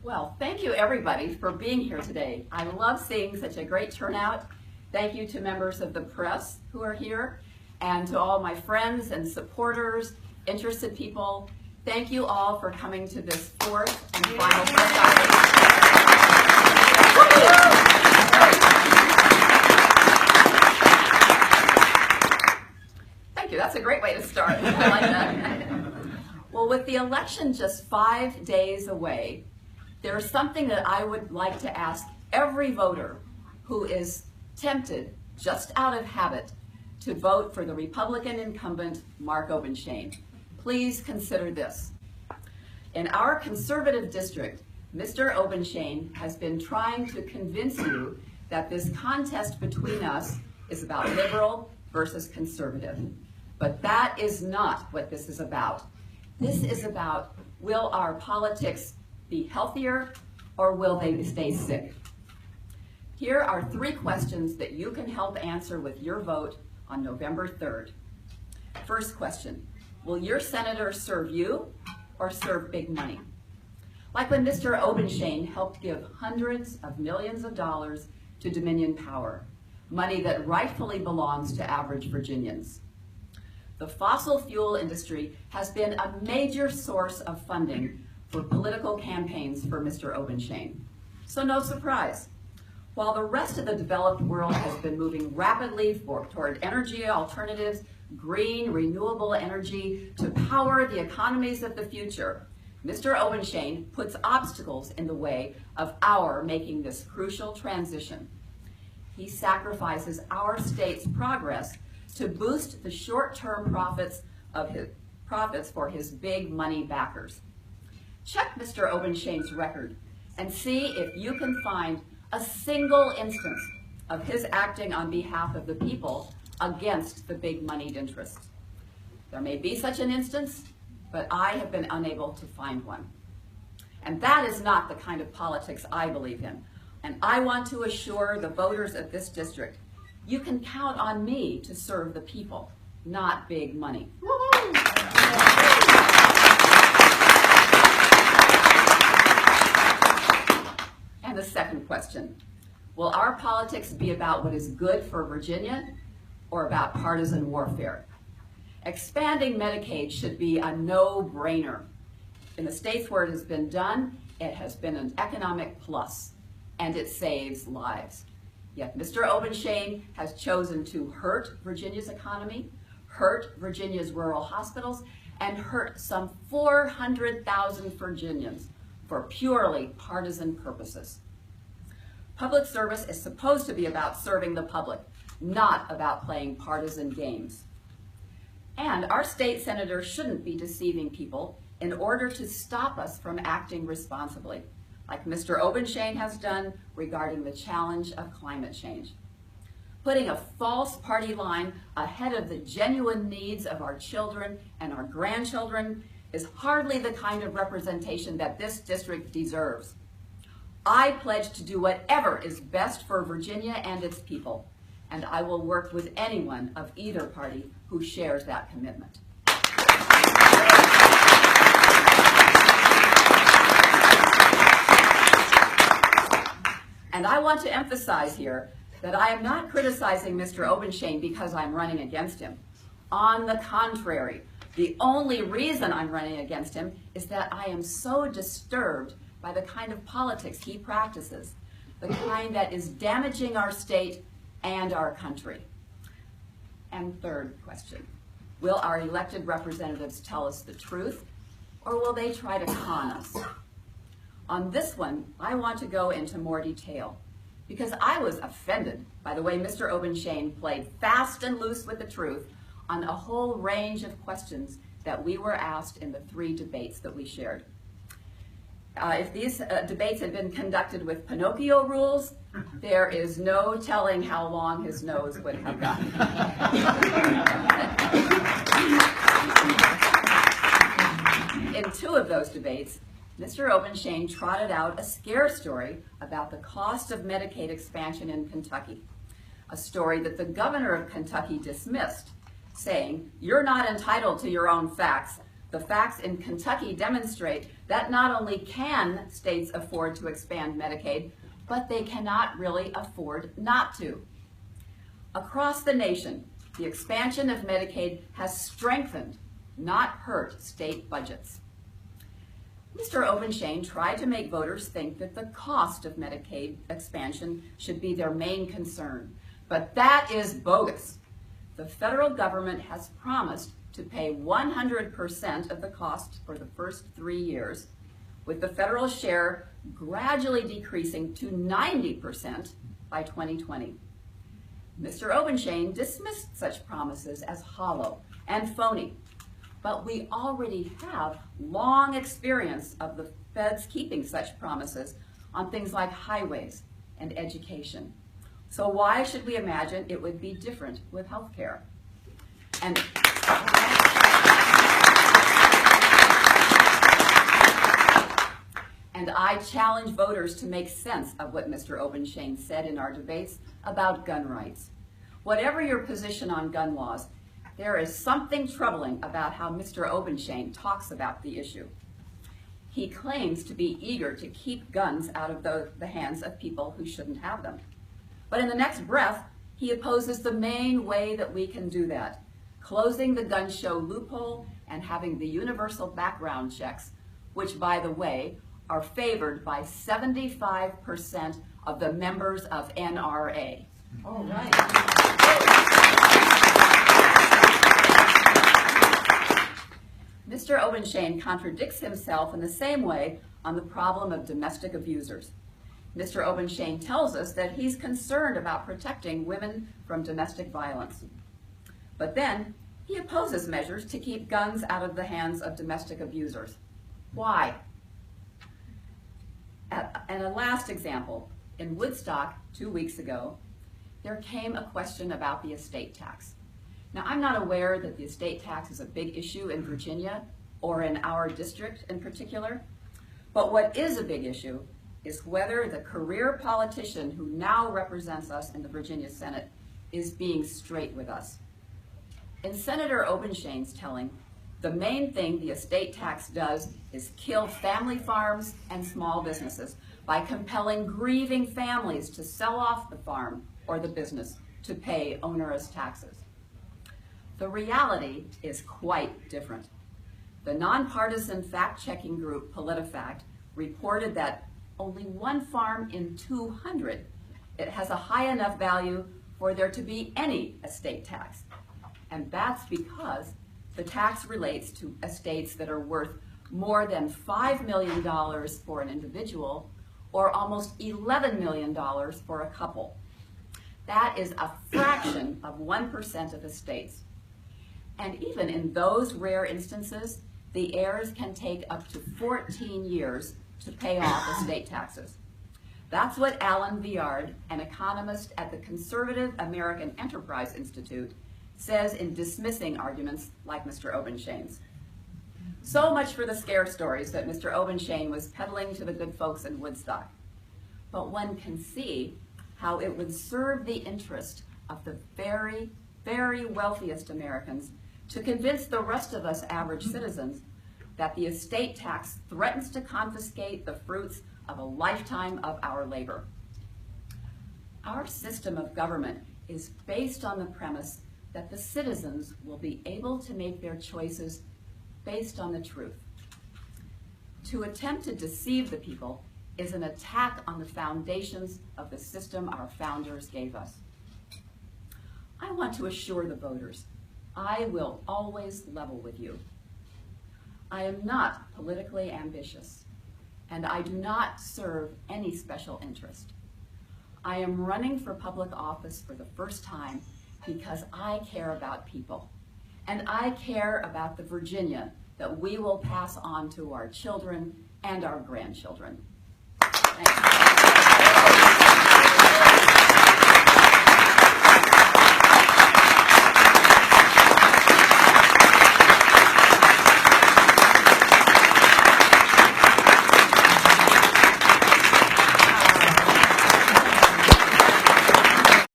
Well, thank you everybody for being here today. I love seeing such a great turnout. Thank you to members of the press who are here, and to all my friends and supporters, interested people. Thank you all for coming to this fourth and final press conference. Thank you, that's a great way to start. I like that. Well, with the election just 5 days away, there's something that I would like to ask every voter who is tempted, just out of habit, to vote for the Republican incumbent, Mark Obenshain. Please consider this. In our conservative district, Mr. Obenshain has been trying to convince you that this contest between us is about liberal versus conservative. But that is not what this is about. This is about, will our politics be healthier, or will they stay sick? Here are 3 questions that you can help answer with your vote on November 3rd. First question, will your senator serve you or serve big money? Like when Mr. Obenshain helped give hundreds of millions of dollars to Dominion Power, money that rightfully belongs to average Virginians. The fossil fuel industry has been a major source of funding for political campaigns for Mr. Obenshain. So no surprise. While the rest of the developed world has been moving rapidly toward energy alternatives, green, renewable energy to power the economies of the future, Mr. Obenshain puts obstacles in the way of our making this crucial transition. He sacrifices our state's progress to boost the short-term profits for his big money backers. Check Mr. Obenshain's record and see if you can find a single instance of his acting on behalf of the people against the big moneyed interests. There may be such an instance, but I have been unable to find one. And that is not the kind of politics I believe in. And I want to assure the voters of this district, you can count on me to serve the people, not big money. And the second question, will our politics be about what is good for Virginia or about partisan warfare? Expanding Medicaid should be a no-brainer. In the states where it has been done, it has been an economic plus, and it saves lives. Yet Mr. Obenshain has chosen to hurt Virginia's economy, hurt Virginia's rural hospitals, and hurt some 400,000 Virginians for purely partisan purposes. Public service is supposed to be about serving the public, not about playing partisan games. And our state senators shouldn't be deceiving people in order to stop us from acting responsibly, like Mr. Obenshain has done regarding the challenge of climate change. Putting a false party line ahead of the genuine needs of our children and our grandchildren is hardly the kind of representation that this district deserves. I pledge to do whatever is best for Virginia and its people, and I will work with anyone of either party who shares that commitment. And I want to emphasize here that I am not criticizing Mr. Obenshain because I'm running against him. On the contrary, the only reason I'm running against him is that I am so disturbed by the kind of politics he practices, the kind that is damaging our state and our country. And third question, will our elected representatives tell us the truth, or will they try to con us? On this one, I want to go into more detail, because I was offended by the way Mr. Obenshain played fast and loose with the truth on a whole range of questions that we were asked in the 3 debates that we shared. If these debates had been conducted with Pinocchio rules, there is no telling how long his nose would have gotten. In 2 of those debates, Mr. Obenshain trotted out a scare story about the cost of Medicaid expansion in Kentucky, a story that the governor of Kentucky dismissed, saying, "You're not entitled to your own facts. The facts in Kentucky demonstrate that not only can states afford to expand Medicaid, but they cannot really afford not to. Across the nation, the expansion of Medicaid has strengthened, not hurt, state budgets. Mr. Obenshain tried to make voters think that the cost of Medicaid expansion should be their main concern, but that is bogus. The federal government has promised to pay 100% of the cost for the first 3 years, with the federal share gradually decreasing to 90% by 2020. Mr. Obenshain dismissed such promises as hollow and phony, but we already have long experience of the feds keeping such promises on things like highways and education. So why should we imagine it would be different with health care? And I challenge voters to make sense of what Mr. Obenshain said in our debates about gun rights. Whatever your position on gun laws, there is something troubling about how Mr. Obenshain talks about the issue. He claims to be eager to keep guns out of the hands of people who shouldn't have them. But in the next breath, he opposes the main way that we can do that, closing the gun show loophole and having the universal background checks, which, by the way, are favored by 75% of the members of NRA. All right. Mr. Obenshain contradicts himself in the same way on the problem of domestic abusers. Mr. Obenshain tells us that he's concerned about protecting women from domestic violence. But then he opposes measures to keep guns out of the hands of domestic abusers. Why? And a last example, in Woodstock 2 weeks ago, there came a question about the estate tax. Now, I'm not aware that the estate tax is a big issue in Virginia or in our district in particular, but what is a big issue is whether the career politician who now represents us in the Virginia Senate is being straight with us. In Senator Obenshain's telling, the main thing the estate tax does is kill family farms and small businesses by compelling grieving families to sell off the farm or the business to pay onerous taxes. The reality is quite different. The nonpartisan fact-checking group PolitiFact reported that only one farm in 200 it has a high enough value for there to be any estate tax. And that's because the tax relates to estates that are worth more than $5 million for an individual or almost $11 million for a couple. That is a fraction of 1% of estates. And even in those rare instances, the heirs can take up to 14 years to pay off estate taxes. That's what Alan Viard, an economist at the Conservative American Enterprise Institute, says in dismissing arguments like Mr. Obenshain's. So much for the scare stories that Mr. Obenshain was peddling to the good folks in Woodstock. But one can see how it would serve the interest of the very, very wealthiest Americans to convince the rest of us average citizens that the estate tax threatens to confiscate the fruits of a lifetime of our labor. Our system of government is based on the premise that the citizens will be able to make their choices based on the truth. To attempt to deceive the people is an attack on the foundations of the system our founders gave us. I want to assure the voters, I will always level with you. I am not politically ambitious, and I do not serve any special interest. I am running for public office for the first time because I care about people, and I care about the Virginia that we will pass on to our children and our grandchildren. Thank you.